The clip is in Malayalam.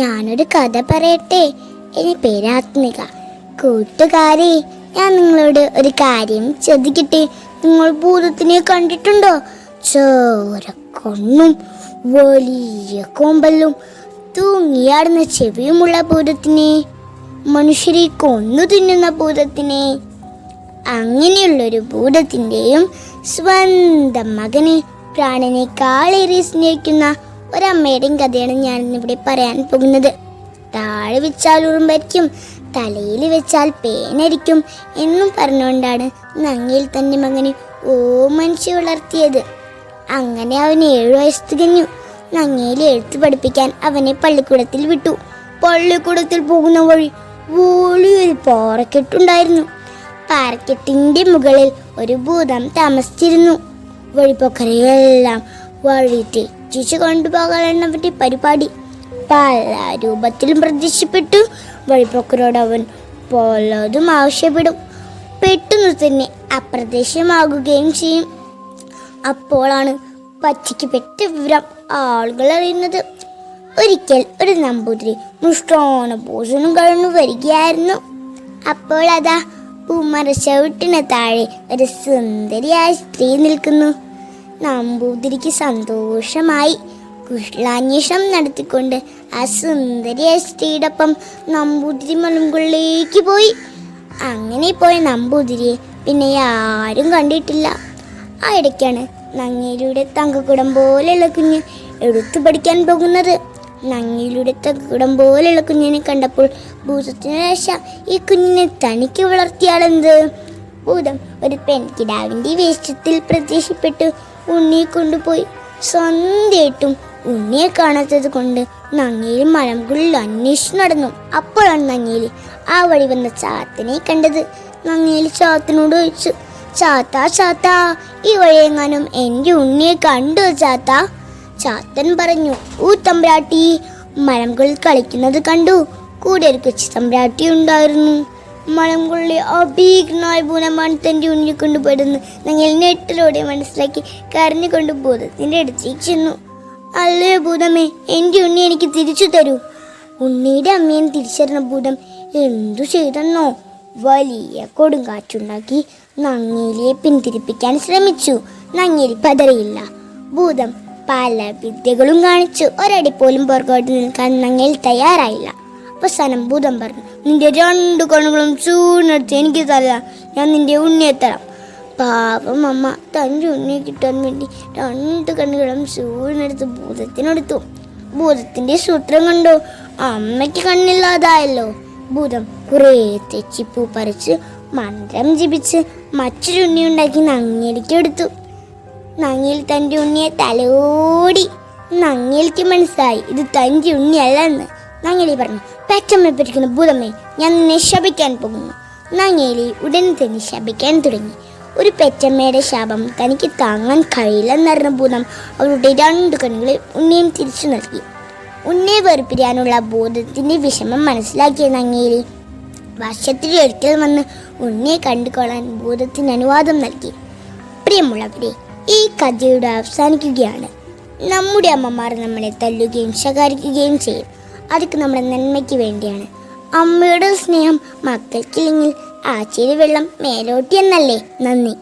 ഞാനൊരു കഥ പറയട്ടെ. എന്റെ പേര് ആത്മിക. കൂട്ടുകാരെ, ഞാൻ നിങ്ങളോട് ഒരു കാര്യം ചോദിക്കട്ടെ. നിങ്ങൾ ഭൂതത്തിനെ കണ്ടിട്ടുണ്ടോ? ചോര കണ്ണും വലിയ കോമ്പലും തൂങ്ങിയാടുന്ന ചെവിയുമുള്ള ഭൂതത്തിനെ, മനുഷ്യരെ കൊന്നു തിന്നുന്ന ഭൂതത്തിനെ. അങ്ങനെയുള്ളൊരു ഭൂതത്തിൻ്റെയും സ്വന്തം മകനെ പ്രാണനേക്കാളേറെ സ്നേഹിക്കുന്ന ഒരമ്മയുടെയും കഥയാണ് ഞാൻ ഇന്നിവിടെ പറയാൻ പോകുന്നത്. താഴെ വെച്ചാൽ ഉറുമ്പരിക്കും, തലയിൽ വെച്ചാൽ പേനരിക്കും എന്നും പറഞ്ഞുകൊണ്ടാണ് നങ്ങേൽ തൻ്റെ മകനെ ഓമനിച്ച് വളർത്തിയത്. അങ്ങനെ അവന് 7 വയസ്സ് തികഞ്ഞു. നങ്ങേൽ എഴുത്ത് പഠിപ്പിക്കാൻ അവനെ പള്ളിക്കൂടത്തിൽ വിട്ടു. പള്ളിക്കൂടത്തിൽ പോകുന്ന വഴി വലിയൊരു പാറക്കെട്ടുണ്ടായിരുന്നു. പാറക്കെട്ടിൻ്റെ മുകളിൽ ഒരു ഭൂതം താമസിച്ചിരുന്നു. വഴിപോക്കരെയെല്ലാം വഴി തെറ്റിച്ച് കൊണ്ടുപോകാനാണ് അവൻ്റെ പരിപാടി. പല രൂപത്തിലും പ്രത്യക്ഷപ്പെട്ടു. വഴിപോക്കരോട് അവൻ പലതും ആവശ്യപ്പെടും. പെട്ടെന്ന് തന്നെ അപ്രത്യക്ഷമാകുകയും ചെയ്യും. അപ്പോഴാണ് പച്ചയ്ക്ക് പെറ്റ വിവരം ആളുകൾ അറിയുന്നത്. ഒരിക്കൽ ഒരു നമ്പൂതിരി മുഷ്ടാന ഭോജനം കഴിഞ്ഞു വരികയായിരുന്നു. അപ്പോൾ അതാ പൂമരച്ചവിട്ടിന് താഴെ ഒരു സുന്ദരിയായ സ്ത്രീ നിൽക്കുന്നു. നമ്പൂതിരിക്ക് സന്തോഷമായി. കുശലാന്വേഷണം നടത്തിക്കൊണ്ട് ആ സുന്ദരിയായ സ്ത്രീയോടൊപ്പം നമ്പൂതിരി മലമുകളിലേക്ക് പോയി. അങ്ങനെ പോയ നമ്പൂതിരിയെ പിന്നെ ആരും കണ്ടിട്ടില്ല. ആ ഇടയ്ക്കാണ് നങ്ങേലിയുടെ തങ്കക്കുടം പോലെയുള്ള കുഞ്ഞ് എടുത്തു പഠിക്കാൻ പോകുന്നത്. നങ്ങേലിയുടെ തങ്കക്കുടം പോലെയുള്ള കുഞ്ഞിനെ കണ്ടപ്പോൾ ഭൂതത്തിന് രക്ഷ. ഈ കുഞ്ഞിനെ തനിക്ക് വളർത്തിയാലെന്ത്? ഭൂതം ഒരു പെൺകിടാവിൻ്റെ വേഷത്തിൽ പ്രത്യക്ഷപ്പെട്ട് ഉണ്ണിയെ കൊണ്ടുപോയി. സന്ധ്യയായിട്ടും ഉണ്ണിയെ കാണാത്തത് കൊണ്ട് നങ്ങേലി മലമുകളിൽ അന്വേഷിച്ചു നടന്നു. അപ്പോഴാണ് നങ്ങേലി ആ വഴി വന്ന ചാത്തനെ കണ്ടത്. നങ്ങേലി ചാത്തനോട് ചോദിച്ചു, ചാത്താ ചാത്താ, ഈ വഴിയെങ്ങാനും എൻ്റെ ഉണ്ണിയെ കണ്ടോ ചാത്താ? ചാത്തൻ പറഞ്ഞു, തമ്പ്രാട്ടി, മലമുകളിൽ കളിക്കുന്നത് കണ്ടു. കൂടെ ഒരു കൊച്ചു തമ്പ്രാട്ടി ഉണ്ടായിരുന്നു. മലമുകളിലെ അഭീകരനായ ഭൂതമാണ് തൻ്റെ ഉണ്ണിയെ കൊണ്ടുപോയതെന്ന് ഞങ്ങൾ നെട്ടിലൂടെ മനസ്സിലാക്കി കരഞ്ഞുകൊണ്ട് ഭൂതത്തിൻ്റെ അടുത്തേക്ക് ചെന്നു. അല്ലേ ഭൂതമേ, എൻ്റെ ഉണ്ണി എനിക്ക് തിരിച്ചു തരൂ. ഉണ്ണിയുടെ അമ്മയെ തിരിച്ചറിഞ്ഞ ഭൂതം എന്തു ചെയ്തെന്നോ? വലിയ കൊടുങ്കാറ്റുണ്ടാക്കി നങ്ങേലിയെ പിന്തിരിപ്പിക്കാൻ ശ്രമിച്ചു. നങ്ങേലി പതറിയില്ല. ഭൂതം പല വിദ്യകളും കാണിച്ചു. ഒരടി പോലും പുറകോട്ട് നിൽക്കാൻ നങ്ങേലി തയ്യാറായില്ല. അവസാനം ഭൂതം പറഞ്ഞു, നിന്റെ 2 കണ്ണുകളും ചൂടിനടുത്ത് എനിക്ക് തരാം, ഞാൻ നിന്റെ ഉണ്ണിയെ തരാം. പാവം അമ്മ തൻ്റെ ഉണ്ണിയെ കിട്ടാൻ വേണ്ടി 2 കണ്ണുകളും ചൂടിനടുത്ത് ഭൂതത്തിനെടുത്തു. ഭൂതത്തിൻ്റെ സൂത്രം കണ്ടോ? അമ്മയ്ക്ക് കണ്ണില്ലാതായല്ലോ. ഭൂതം കുറേ തെച്ചിപ്പൂ പറിച്ച് മന്ത്രം ജപിച്ച് മറ്റൊരു ഉണ്ണി ഉണ്ടാക്കി നങ്ങേലിക്ക് എടുത്തു. നങ്ങേലി തൻ്റെ ഉണ്ണിയെ തലോടി. നങ്ങേലിക്ക് മനസ്സിലായി ഇത് തൻ്റെ ഉണ്ണിയല്ലെന്ന്. നങ്ങേലി പറഞ്ഞു, പെറ്റമ്മ പറ്റിക്കുന്ന ഭൂതമേ, ഞാൻ നിന്നെ ശപിക്കാൻ പോകുന്നു. നങ്ങേലി ഉടനെ തന്നെ ശപിക്കാൻ തുടങ്ങി. ഒരു പെറ്റമ്മയുടെ ശാപം തനിക്ക് താങ്ങാൻ കഴിയില്ലെന്നറിഞ്ഞ ഭൂതം അവരുടെ 2 കണ്ണുകളെ ഉണ്ണിയും തിരിച്ചു നൽകി. ഉണ്ണിയെ വേർപിരിയാനുള്ള ഭൂതത്തിൻ്റെ വിഷമം മനസ്സിലാക്കിയ നങ്ങേലി വർഷത്തിലൊരിക്കൽ വന്ന് ഉണ്ണിയെ കണ്ടുകൊള്ളാൻ ഭൂതത്തിന് അനുവാദം നൽകി. പ്രിയമുള്ളവരെ, ഈ കഥയുടെ അവസാനിക്കുകയാണ്. നമ്മുടെ അമ്മമാർ നമ്മളെ തല്ലുകയും ശകാരിക്കുകയും ചെയ്യും. അതൊക്കെ നമ്മുടെ നന്മയ്ക്ക് വേണ്ടിയാണ്. അമ്മയുടെ സ്നേഹം മക്കൾക്കില്ലെങ്കിൽ ആച്ചിരി വെള്ളം മേലോട്ടി എന്നല്ലേ. നന്ദി.